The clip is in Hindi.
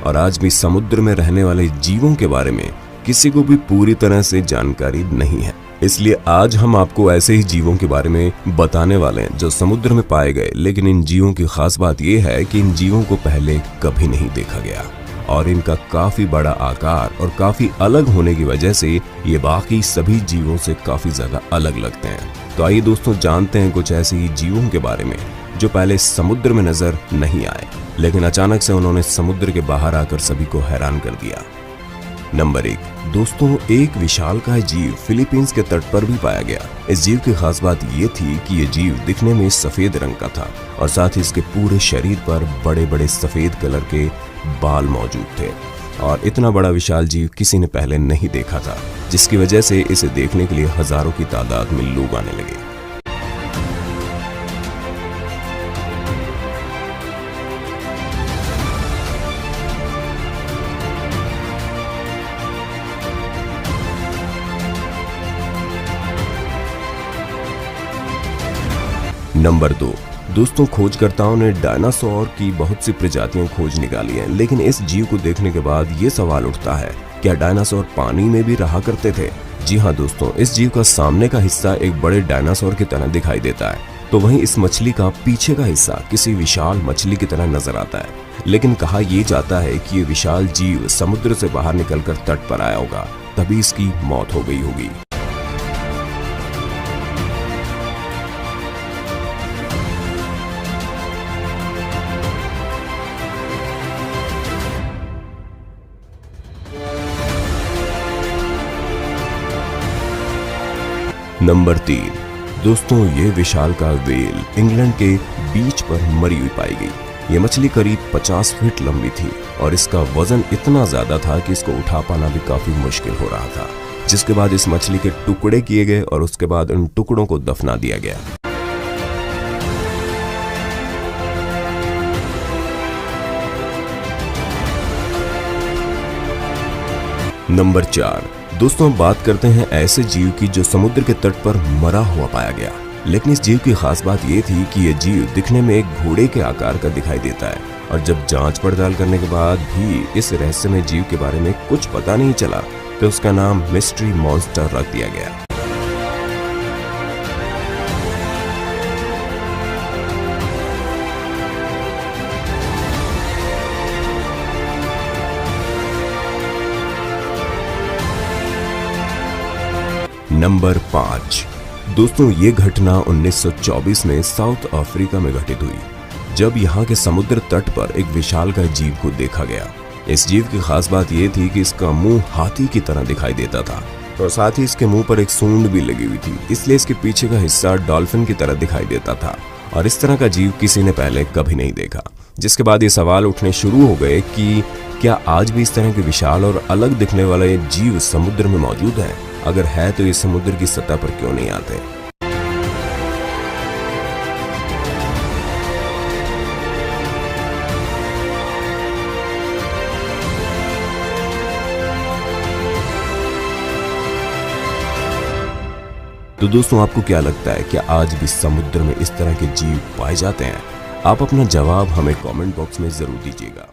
और आज भी समुद्र में रहने वाले जीवों के बारे में किसी को भी पूरी तरह से जानकारी नहीं है। इसलिए आज हम आपको ऐसे ही जीवों के बारे में बताने वाले हैं जो समुद्र में पाए गए, लेकिन इन जीवों की खास बात यह है कि इन जीवों को पहले कभी नहीं देखा गया और इनका काफी बड़ा आकार और काफी अलग होने की वजह से ये बाकी सभी जीवों से काफी ज्यादा अलग लगते हैं। तो आइए दोस्तों जानते हैं कुछ ऐसे ही जीवों के बारे में जो पहले समुद्र में नजर नहीं आए, लेकिन अचानक से उन्होंने समुद्र के बाहर आकर सभी को हैरान कर दिया। नंबर 1 दोस्तों, एक विशालकाय जीव फिलीपींस के तट पर भी पाया गया। इस जीव की खास बात ये थी कि ये जीव दिखने में सफेद रंग का था और साथ ही इसके पूरे शरीर पर बड़े बड़े सफेद कलर के बाल मौजूद थे और इतना बड़ा विशाल जीव किसी ने पहले नहीं देखा था, जिसकी वजह से इसे देखने के लिए हजारों की तादाद में लोग आने लगे। नंबर 2 दोस्तों, खोजकर्ताओं ने डायनासोर की बहुत सी प्रजातियां खोज निकाली हैं, लेकिन इस जीव को देखने के बाद ये सवाल उठता है, क्या डायनासोर पानी में भी रहा करते थे? जी हाँ दोस्तों, इस जीव का सामने का हिस्सा एक बड़े डायनासोर की तरह दिखाई देता है, तो वहीं इस मछली का पीछे का हिस्सा किसी विशाल मछली की तरह नजर आता है। लेकिन कहा यह जाता है कि ये विशाल जीव समुद्र से बाहर निकलकर तट पर आया होगा, तभी इसकी मौत हो गई होगी। नंबर 3 दोस्तों, ये विशालकाय व्हेल इंग्लैंड के बीच पर मरी हुई पाई गई। ये मछली करीब 50 फीट लंबी थी और इसका वजन इतना ज्यादा था कि इसको उठा पाना भी काफी मुश्किल हो रहा था, जिसके बाद इस मछली के टुकड़े किए गए और उसके बाद उन टुकड़ों को दफना दिया गया। नंबर 4 दोस्तों, बात करते हैं ऐसे जीव की जो समुद्र के तट पर मरा हुआ पाया गया, लेकिन इस जीव की खास बात ये थी कि ये जीव दिखने में एक घोड़े के आकार का दिखाई देता है और जब जांच पड़ताल करने के बाद भी इस रहस्यमय जीव के बारे में कुछ पता नहीं चला तो उसका नाम मिस्ट्री मॉन्स्टर रख दिया गया। नंबर 5 दोस्तों, ये घटना 1924 में साउथ अफ्रीका में घटित हुई, जब यहाँ के समुद्र तट पर एक विशालकाय जीव को देखा गया। इस जीव की खास बात ये थी कि इसका मुंह हाथी की तरह दिखाई देता था और साथ ही इसके मुंह पर एक सूंड भी लगी हुई थी, इसलिए इसके पीछे का हिस्सा डॉल्फिन की तरह दिखाई देता था और इस तरह का जीव किसी ने पहले कभी नहीं देखा। जिसके बाद ये सवाल उठने शुरू हो गए कि क्या आज भी इस तरह के विशाल और अलग दिखने वाले जीव समुद्र में मौजूद हैं? अगर है तो ये समुद्र की सतह पर क्यों नहीं आते? तो दोस्तों, आपको क्या लगता है, क्या आज भी समुद्र में इस तरह के जीव पाए जाते हैं? आप अपना जवाब हमें कमेंट बॉक्स में जरूर दीजिएगा।